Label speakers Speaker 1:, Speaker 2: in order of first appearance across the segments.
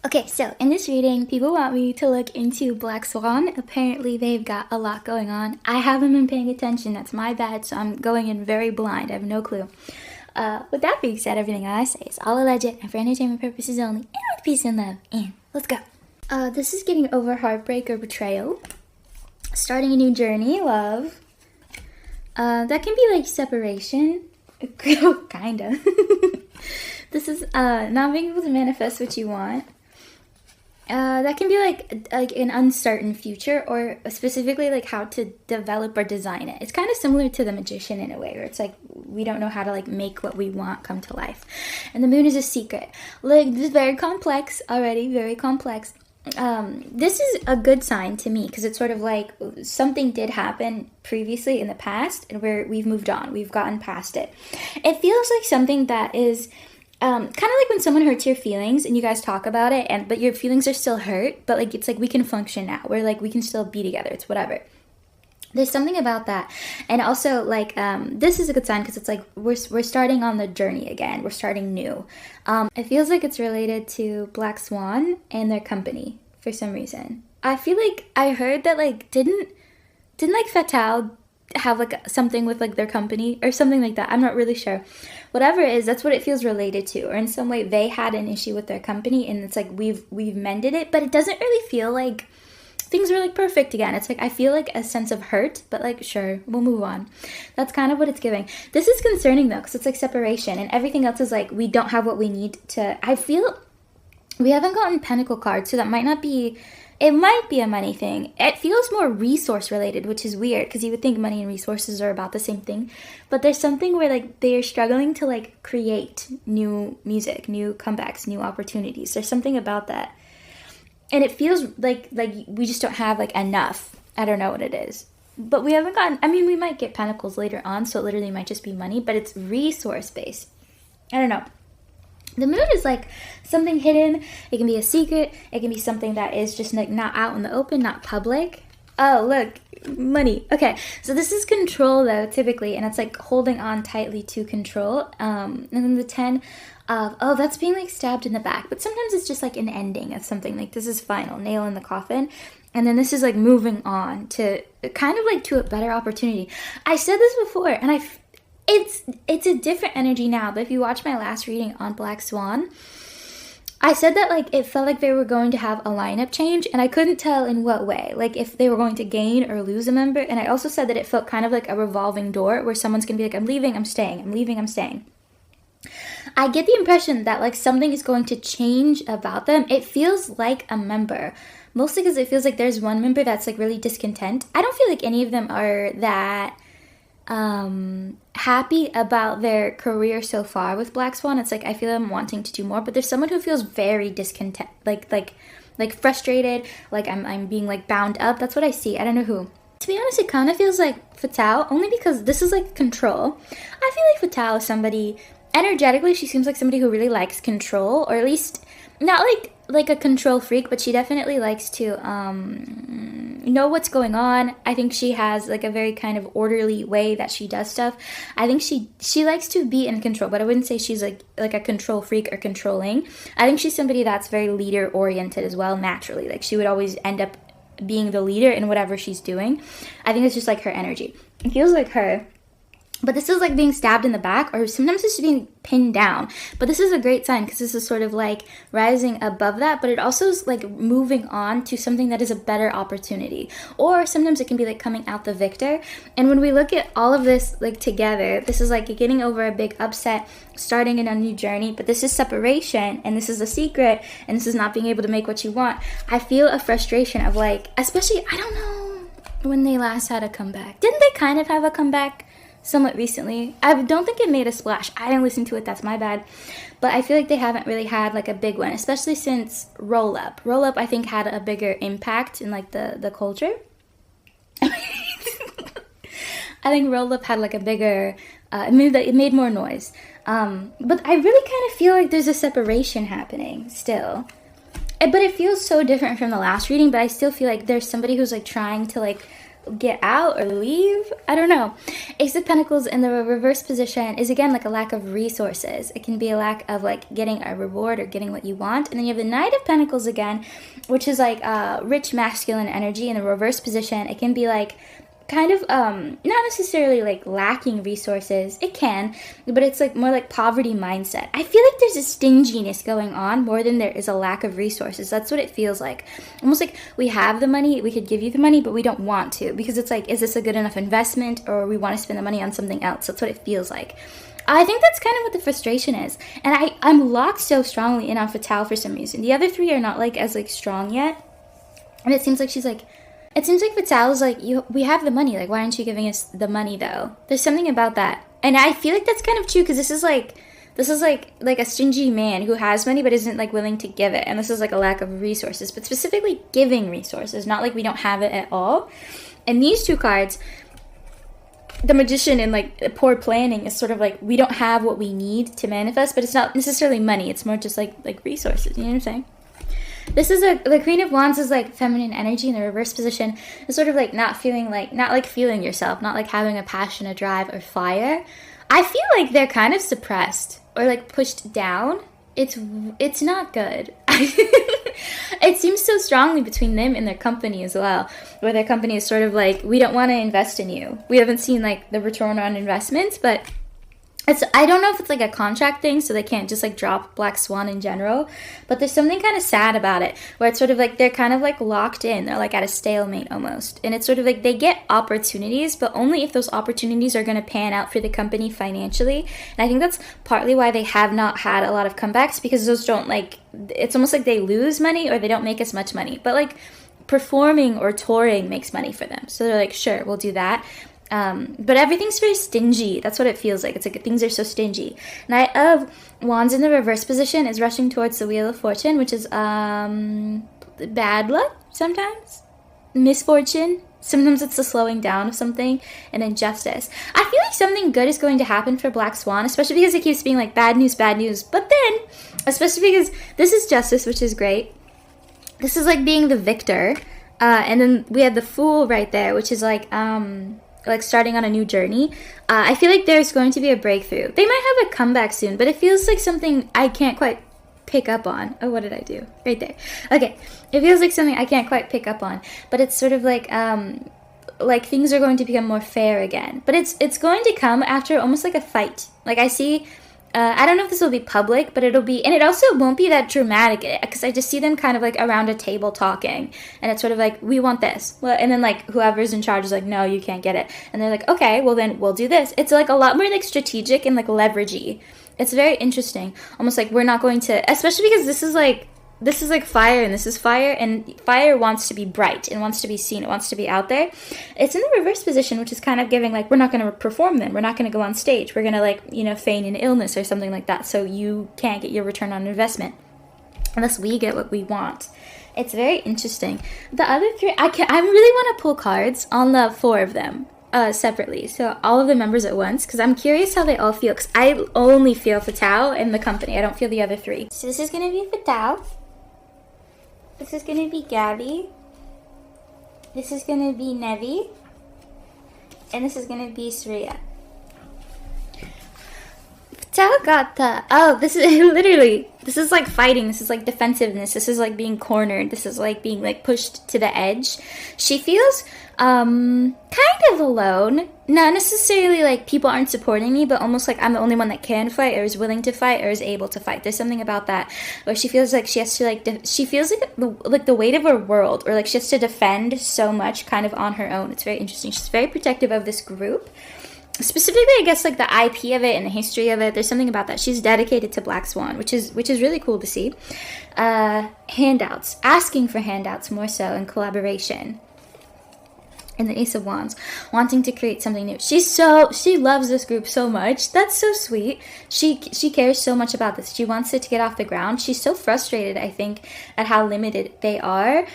Speaker 1: Okay, so in this reading, people want me to look into Black Swan. Apparently, they've got a lot going on. I haven't been paying attention. That's my bad, so I'm going in very blind. I have no clue. With that being said, everything I say is all alleged and for entertainment purposes only, and with peace and love. And let's go. This is getting over heartbreak or betrayal. Starting a new journey, love. That can be like separation. Kinda. This is not being able to manifest what you want. That can be like an uncertain future, or specifically like how to develop or design it. It's kind of similar to the magician in a way, where it's like we don't know how to like make what we want come to life. And the moon is a secret. Like, this is very complex already, very complex. This is a good sign to me because it's sort of like something did happen previously in the past and we've moved on. We've gotten past it. It feels like something that is kind of like when someone hurts your feelings and you guys talk about it, but your feelings are still hurt, but like it's like we can function now. We're like we can still be together. It's whatever. There's something about that. And also like this is a good sign because it's like we're starting on the journey again. We're starting new. It feels like it's related to Black Swan and their company for some reason. I feel like I heard that like didn't like Fatou have like something with like their company or something like that. I'm not really sure. Whatever it is, that's what it feels related to, or in some way they had an issue with their company and it's like we've mended it, but it doesn't really feel like things are like perfect again. It's like I feel like a sense of hurt, but like sure, we'll move on. That's kind of what it's giving. This is concerning though because it's like separation and everything else is like we don't have what we need to. I feel we haven't gotten pentacle cards, so that might not be. It might be a money thing. It feels more resource related, which is weird because you would think money and resources are about the same thing. But there's something where like they're struggling to like create new music, new comebacks, new opportunities. There's something about that. And it feels like we just don't have like enough. I don't know what it is. But we haven't gotten, I mean, we might get pentacles later on, so it literally might just be money, but it's resource based. I don't know. The moon is like something hidden. It can be a secret. It can be something that is just like not out in the open, not public. Oh, look, money. Okay, so this is control though, typically, and it's like holding on tightly to control. And then the 10 of, oh, that's being like stabbed in the back. But sometimes it's just like an ending of something. Like this is final, nail in the coffin. And then this is like moving on to kind of like to a better opportunity. I said this before, and it's a different energy now, but if you watch my last reading on Black Swan, I said that like it felt like they were going to have a lineup change, and I couldn't tell in what way, like if they were going to gain or lose a member. And I also said that it felt kind of like a revolving door where someone's gonna be like, I'm leaving, I'm staying, I'm leaving, I'm staying. I get the impression that like something is going to change about them. It feels like a member, mostly because it feels like there's one member that's like really discontent. I don't feel like any of them are that happy about their career so far with Black Swan. It's like I feel them wanting to do more, but there's someone who feels very discontent, like frustrated, like I'm being like bound up. That's what I see. I don't know who. To be honest, it kind of feels like Fatou, only because this is like control. I feel like Fatou is somebody, energetically, she seems like somebody who really likes control, or at least not like a control freak, but she definitely likes to know what's going on. I think she has like a very kind of orderly way that she does stuff. I think she likes to be in control, but I wouldn't say she's like a control freak or controlling. I think she's somebody that's very leader oriented as well, naturally. Like she would always end up being the leader in whatever she's doing. I think it's just like her energy. It feels like her. But this is like being stabbed in the back, or sometimes it's being pinned down. But this is a great sign because this is sort of like rising above that, but it also is like moving on to something that is a better opportunity. Or sometimes it can be like coming out the victor. And when we look at all of this like together, this is like getting over a big upset, starting in a new journey, but this is separation, and this is a secret, and this is not being able to make what you want. I feel a frustration of like, especially, I don't know when they last had a comeback. Didn't they kind of have a comeback somewhat recently? I don't think it made a splash. I didn't listen to it, that's my bad. But I feel like they haven't really had like a big one, especially since Roll Up. Roll Up, I think, had a bigger impact in like the culture. I think Roll Up had like a bigger, it made more noise. But I really kind of feel like there's a separation happening still. But it feels so different from the last reading, but I still feel like there's somebody who's like trying to like get out or leave. I don't know. Ace of Pentacles in the reverse position is again like a lack of resources. It can be a lack of like getting a reward or getting what you want. And then you have the Knight of Pentacles again, which is like rich masculine energy in the reverse position. It can be like kind of not necessarily like lacking resources. It can, but it's like more like poverty mindset. I feel like there's a stinginess going on more than there is a lack of resources. That's what it feels like. Almost like we have the money, we could give you the money, but we don't want to, because it's like, is this a good enough investment, or we want to spend the money on something else? That's what it feels like. I think that's kind of what the frustration is. And I'm locked so strongly in on Fatou for some reason. The other three are not like as like strong yet. And it seems like she's like, it seems like Fatou's like, we have the money. Like, why aren't you giving us the money though? There's something about that. And I feel like that's kind of true, because this is like a stingy man who has money but isn't like willing to give it. And this is like a lack of resources, but specifically giving resources, not like we don't have it at all. And these two cards, the Magician and like poor planning, is sort of like, we don't have what we need to manifest, but it's not necessarily money. It's more just like resources. You know what I'm saying? This is the Queen of Wands is like feminine energy in the reverse position. It's sort of like not feeling yourself, not like having a passion, a drive, or fire. I feel like they're kind of suppressed or like pushed down. It's not good. It seems so strongly between them and their company as well, where their company is sort of like, we don't want to invest in you. We haven't seen like the return on investments, but I don't know if it's like a contract thing, so they can't just like drop Black Swan in general, but there's something kind of sad about it, where it's sort of like they're kind of like locked in. They're like at a stalemate almost. And it's sort of like they get opportunities, but only if those opportunities are going to pan out for the company financially. And I think that's partly why they have not had a lot of comebacks, because those don't like, it's almost like they lose money or they don't make as much money. But like performing or touring makes money for them. So they're like, sure, we'll do that. But everything's very stingy. That's what it feels like. It's like things are so stingy. Knight of Wands in the reverse position is rushing towards the Wheel of Fortune, which is bad luck sometimes, misfortune. Sometimes it's the slowing down of something, and then justice. I feel like something good is going to happen for Black Swan, especially because it keeps being like bad news, bad news. But then, especially because this is justice, which is great. This is like being the victor. And then we have the Fool right there, which is like starting on a new journey. I feel like there's going to be a breakthrough. They might have a comeback soon, but it feels like something I can't quite pick up on. Oh, what did I do? Right there. Okay. It feels like something I can't quite pick up on, but it's sort of like things are going to become more fair again. But it's going to come after almost like a fight. Like I see, I don't know if this will be public, but it'll be, and it also won't be that dramatic, because I just see them kind of like around a table talking, and it's sort of like, we want this. Well, and then like whoever's in charge is like, no, you can't get it. And they're like, okay, well then we'll do this. It's like a lot more like strategic and like leveragey. It's very interesting. Almost like we're not going to, especially because this is like fire and this is fire, and fire wants to be bright and wants to be seen. It wants to be out there. It's in the reverse position, which is kind of giving like, we're not going to perform then. We're not going to go on stage. We're going to like, feign an illness or something like that. So you can't get your return on investment unless we get what we want. It's very interesting. The other three, I really want to pull cards on the four of them separately. So all of the members at once, because I'm curious how they all feel, because I only feel Fatou and the company. I don't feel the other three. So this is going to be Fatou. This is going to be Gabi. This is going to be Nvee. And this is going to be Sriya. Fatou got the... Oh, this is literally... This is like fighting. This is like defensiveness. This is like being cornered. This is like being like pushed to the edge. She feels kind of alone. Not necessarily like people aren't supporting me, but almost like I'm the only one that can fight or is willing to fight or is able to fight. There's something about that where she feels like she has to like she feels like the weight of her world, or like she has to defend so much kind of on her own. It's very interesting. She's very protective of this group. Specifically, I guess like the IP of it and the history of it. There's something about that. She's dedicated to Black Swan, which is really cool to see. Handouts, asking for handouts more so, and collaboration. And the Ace of Wands, wanting to create something new. She loves this group so much. That's so sweet. She cares so much about this. She wants it to get off the ground. She's so frustrated, I think, at how limited they are.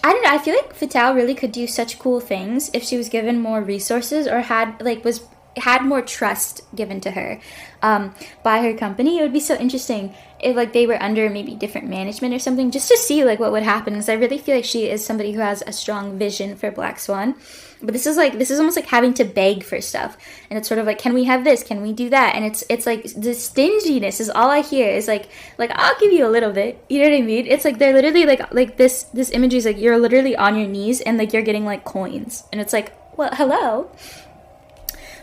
Speaker 1: I don't know. I feel like Fatou really could do such cool things if she was given more resources, or had more trust given to her by her company. It would be so interesting if like they were under maybe different management or something, just to see like what would happen, because I really feel like she is somebody who has a strong vision for Black Swan. But this is almost like having to beg for stuff, and it's sort of like, can we have this, can we do that? And it's like the stinginess is all I hear, is like I'll give you a little bit, you know what I mean? It's like they're literally like this imagery is like you're literally on your knees and like you're getting like coins, and it's like, well, hello.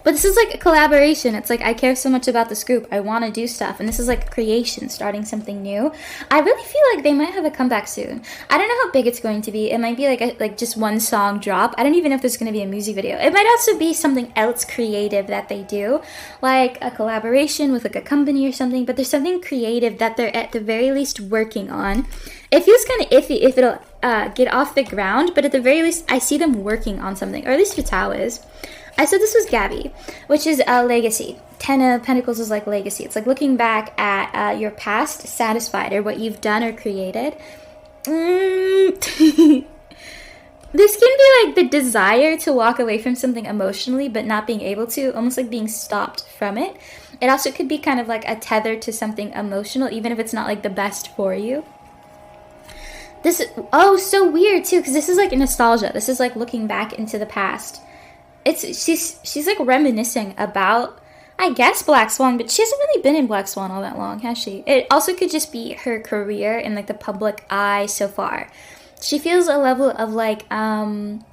Speaker 1: But this is like a collaboration. It's like, I care so much about this group. I want to do stuff. And this is like creation, starting something new. I really feel like they might have a comeback soon. I don't know how big it's going to be. It might be like just one song drop. I don't even know if there's going to be a music video. It might also be something else creative that they do, like a collaboration with like a company or something. But there's something creative that they're at the very least working on. It feels kind of iffy if it'll get off the ground, but at the very least, I see them working on something, or at least Fatou is. I said this was Gabi, which is a legacy. 10 of Pentacles is like legacy. It's like looking back at your past, satisfied, or what you've done or created. This can be like the desire to walk away from something emotionally, but not being able to, almost like being stopped from it. It also could be kind of like a tether to something emotional, even if it's not like the best for you. This, oh, so weird too, because this is like nostalgia. This is like looking back into the past. She's like reminiscing about, I guess, Black Swan, but she hasn't really been in Black Swan all that long, has she? It also could just be her career in like the public eye so far. She feels a level of like I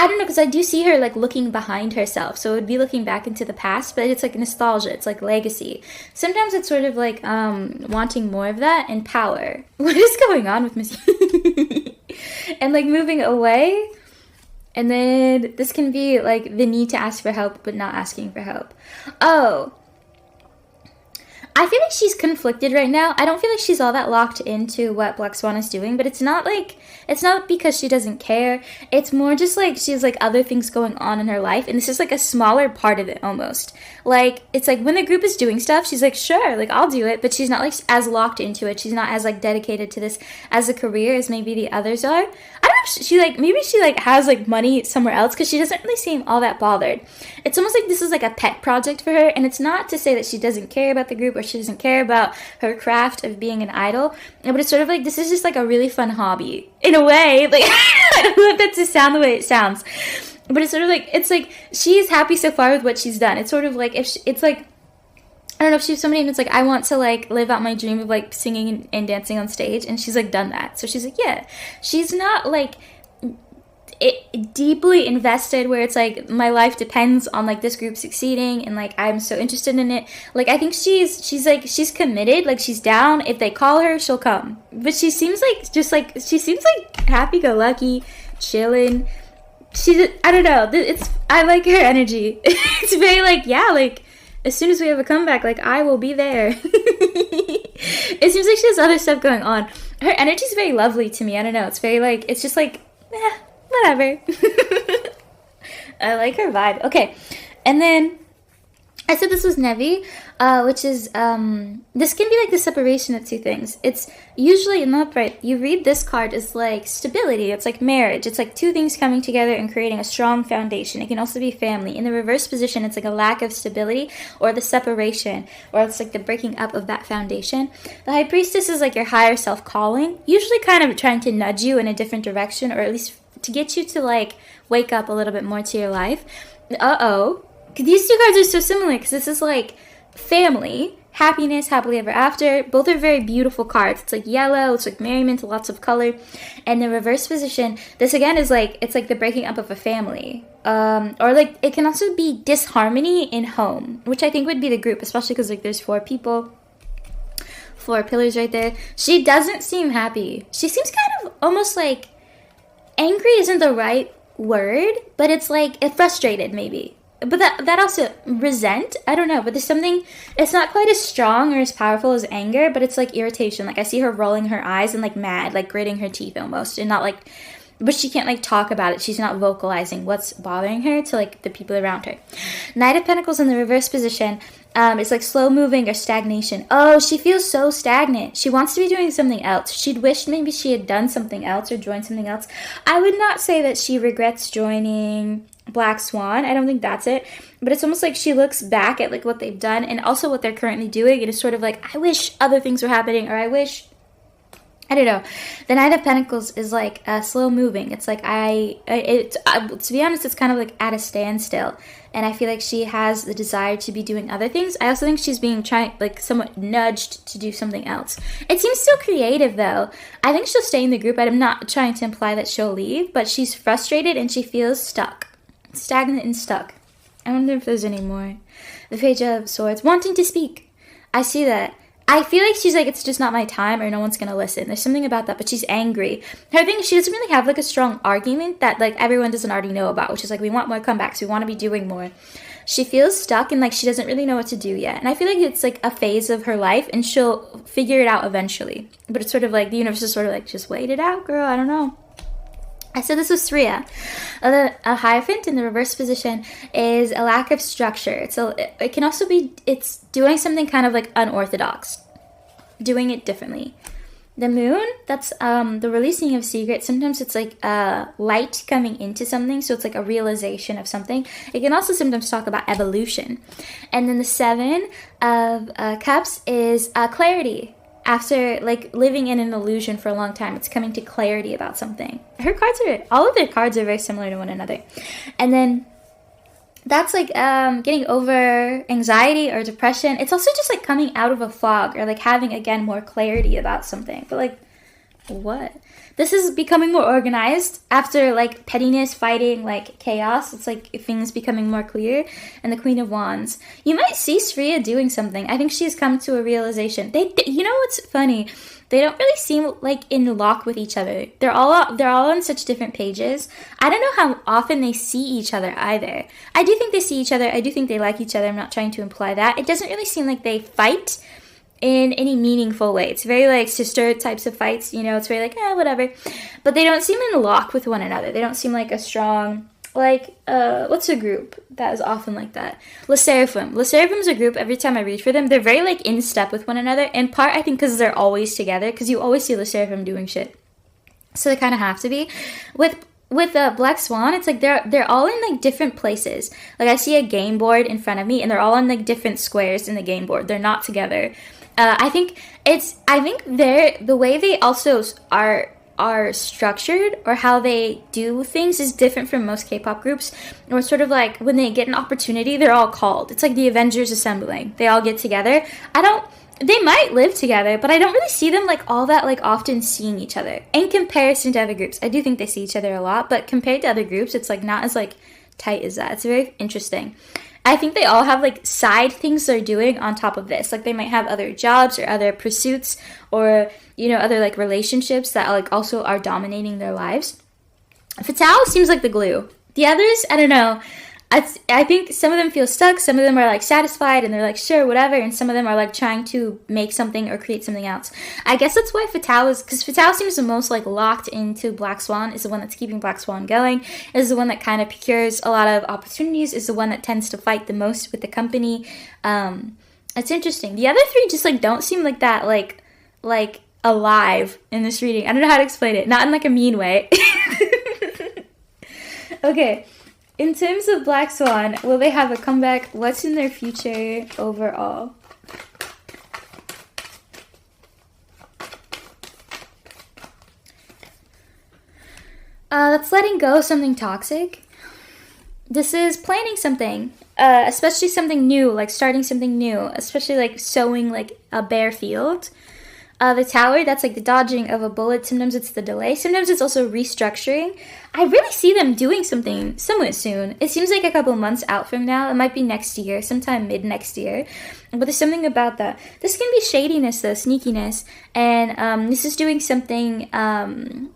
Speaker 1: don't know, because I do see her like looking behind herself, so it would be looking back into the past, but it's like nostalgia, it's like legacy. Sometimes it's sort of like wanting more of that, and power. What is going on with Miss and like moving away. And then this can be like the need to ask for help but not asking for help. Oh, I feel like she's conflicted right now. I don't feel like she's all that locked into what Black Swan is doing, but it's not because she doesn't care. It's more just like she has like other things going on in her life, and this is like a smaller part of it almost. Like, it's like when the group is doing stuff, she's like, sure, like I'll do it, but she's not like as locked into it. She's not as like dedicated to this as a career as maybe the others are. I don't know if she like, maybe she like has like money somewhere else, because she doesn't really seem all that bothered. It's almost like this is like a pet project for her, and it's not to say that she doesn't care about the group or she doesn't care about her craft of being an idol, but it's sort of like this is just like a really fun hobby in a way. Like, I don't know if that to sound the way it sounds, but it's sort of like, it's like she's happy so far with what she's done. It's sort of like, if she, it's like, I don't know, if she's somebody and it's like, I want to like live out my dream of like singing and dancing on stage, and she's like done that, so she's like, yeah, she's not like deeply invested where it's like my life depends on like this group succeeding and like I'm so interested in it. Like, I think she's committed, like she's down. If they call her, she'll come. But she seems like she seems like happy-go-lucky, chilling. I don't know, I like her energy. It's very like, yeah, like as soon as we have a comeback, like I will be there. It seems like she has other stuff going on. Her energy's very lovely to me. I don't know, it's very like, it's just like, whatever. I like her vibe. Okay, and then I said this was Nvee, which is, this can be like the separation of two things. It's usually in the upright, you read this card as like stability. It's like marriage. It's like two things coming together and creating a strong foundation. It can also be family. In the reverse position, it's like a lack of stability or the separation, or it's like the breaking up of that foundation. The High Priestess is like your higher self calling, usually kind of trying to nudge you in a different direction, or at least to get you to like wake up a little bit more to your life. These two cards are so similar, because this is like family, happiness, happily ever after. Both are very beautiful cards. It's like yellow, it's like merriment, lots of color. And the reverse position, this again is like, it's like the breaking up of a family. Or like it can also be disharmony in home, which I think would be the group, especially because like there's 4 people. 4 pillars right there. She doesn't seem happy. She seems kind of almost like, angry isn't the right word, but it's like frustrated maybe. But that also, resent, I don't know, but there's something, it's not quite as strong or as powerful as anger, but it's like irritation. Like I see her rolling her eyes and like mad, like gritting her teeth almost, and not like, but she can't like talk about it. She's not vocalizing what's bothering her to like the people around her. Knight of Pentacles in the reverse position, it's like slow moving or stagnation. Oh, she feels so stagnant. She wants to be doing something else. She'd wished maybe she had done something else or joined something else. I would not say that she regrets joining Black Swan. I don't think that's it. but it's almost like she looks back at like what they've done and also what they're currently doing. It is sort of like, I wish other things were happening, or I wish, I don't know. The Knight of Pentacles is like slow moving. It's like to be honest, it's kind of like at a standstill. And I feel like she has the desire to be doing other things. I also think she's being somewhat nudged to do something else. It seems still creative though. I think she'll stay in the group. I'm not trying to imply that she'll leave, but she's frustrated and she feels stuck. Stagnant and stuck. I wonder if there's any more. The Page of Swords. Wanting to speak. I see that. I feel like she's like, it's just not my time, or no one's gonna listen. There's something about that, but she's angry. Her thing, she doesn't really have like a strong argument that like everyone doesn't already know about, which is like, we want more comebacks, we want to be doing more. She feels stuck and like she doesn't really know what to do yet. And I feel like it's like a phase of her life and she'll figure it out eventually. But it's sort of like, the universe is sort of like, just wait it out, girl, I don't know. I said this was Sriya. A Hierophant in the reverse position is a lack of structure. It can also be, it's doing something kind of like unorthodox. Doing it differently. The Moon, that's the releasing of secrets. Sometimes it's like light coming into something, so it's like a realization of something. It can also sometimes talk about evolution. And then the Seven of Cups is clarity. After like living in an illusion for a long time, it's coming to clarity about something. All of their cards are very similar to one another. And then that's like getting over anxiety or depression. It's also just like coming out of a fog, or like having again more clarity about something. But like, what? This is becoming more organized after like pettiness, fighting, like chaos. It's like things becoming more clear. And the Queen of Wands. You might see Sriya doing something. I think she's come to a realization. You know what's funny? They don't really seem like in lock with each other. They're all on such different pages. I don't know how often they see each other either. I do think they see each other. I do think they like each other. I'm not trying to imply that. It doesn't really seem like they fight in any meaningful way. It's very like sister types of fights, you know, it's very like, whatever. But they don't seem in lock with one another. They don't seem like a strong, like, what's a group that is often like that? Le Seraphim. Le Seraphim's a group, every time I read for them, they're very like in step with one another. In part, I think because they're always together, because you always see Le Seraphim doing shit. So they kind of have to be. With Black Swan, it's like they're all in like different places. Like I see a game board in front of me, and they're all on like different squares in the game board. They're not together. I think the way they also are structured, or how they do things, is different from most K-pop groups. Or sort of like when they get an opportunity, they're all called. It's like the Avengers assembling. They all get together. They might live together, but I don't really see them like all that like often seeing each other in comparison to other groups. I do think they see each other a lot, but compared to other groups, it's like not as like tight as that. It's very interesting. I think they all have like side things they're doing on top of this. Like they might have other jobs or other pursuits, or, you know, other like relationships that like also are dominating their lives. Fatou seems like the glue. The others, I don't know. I think some of them feel stuck. Some of them are like satisfied and they're like, sure, whatever. And some of them are like trying to make something or create something else. I guess that's why Fatou is, because Fatou seems the most like locked into Black Swan, is the one that's keeping Black Swan going, is the one that kind of procures a lot of opportunities, is the one that tends to fight the most with the company. It's interesting. The other three just like don't seem like that, like alive in this reading. I don't know how to explain it. Not in like a mean way. Okay. In terms of Black Swan, will they have a comeback? What's in their future overall? That's letting go of something toxic. This is planning something, especially something new, like starting something new, especially like sowing like a bare field. The Tower, that's like the dodging of a bullet. Sometimes it's the delay. Sometimes it's also restructuring. I really see them doing something somewhat soon. It seems like a couple months out from now. It might be next year, sometime mid next year. But there's something about that. This can be shadiness though, sneakiness. And this is doing something, and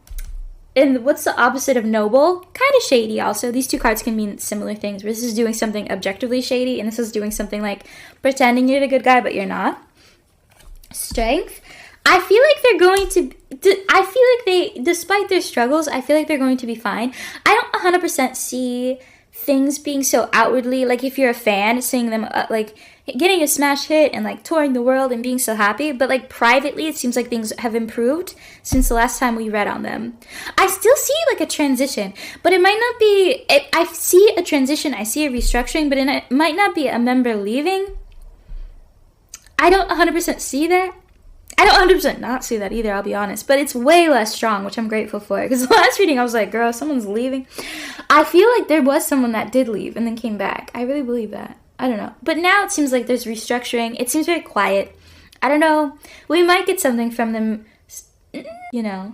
Speaker 1: what's the opposite of noble? Kind of shady also. These two cards can mean similar things. This is doing something objectively shady, and this is doing something like pretending you're the good guy, but you're not. Strength. I feel like they're going to, despite their struggles, I feel like they're going to be fine. I don't 100% see things being so outwardly, like if you're a fan, seeing them like getting a smash hit and like touring the world and being so happy, but like privately it seems like things have improved since the last time we read on them. I still see like a transition, but it might not be, I see a transition, I see a restructuring, but it might not be a member leaving. I don't 100% see that. I don't 100% not see that either, I'll be honest. But it's way less strong, which I'm grateful for. Because the last reading, I was like, girl, someone's leaving. I feel like there was someone that did leave and then came back. I really believe that. I don't know. But now it seems like there's restructuring. It seems very quiet. I don't know. We might get something from them, you know.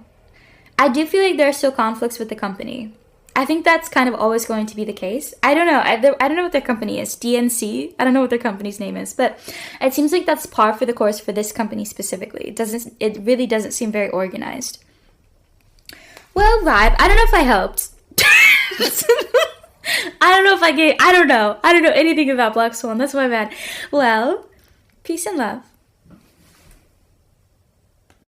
Speaker 1: I do feel like there are still conflicts with the company. I think that's kind of always going to be the case. I don't know. I don't know what their company is. DNC? I don't know what their company's name is. But it seems like that's par for the course for this company specifically. It really doesn't seem very organized. Well, vibe. I don't know if I helped. I don't know if I don't know anything about Black Swan. That's my bad. Well, peace and love.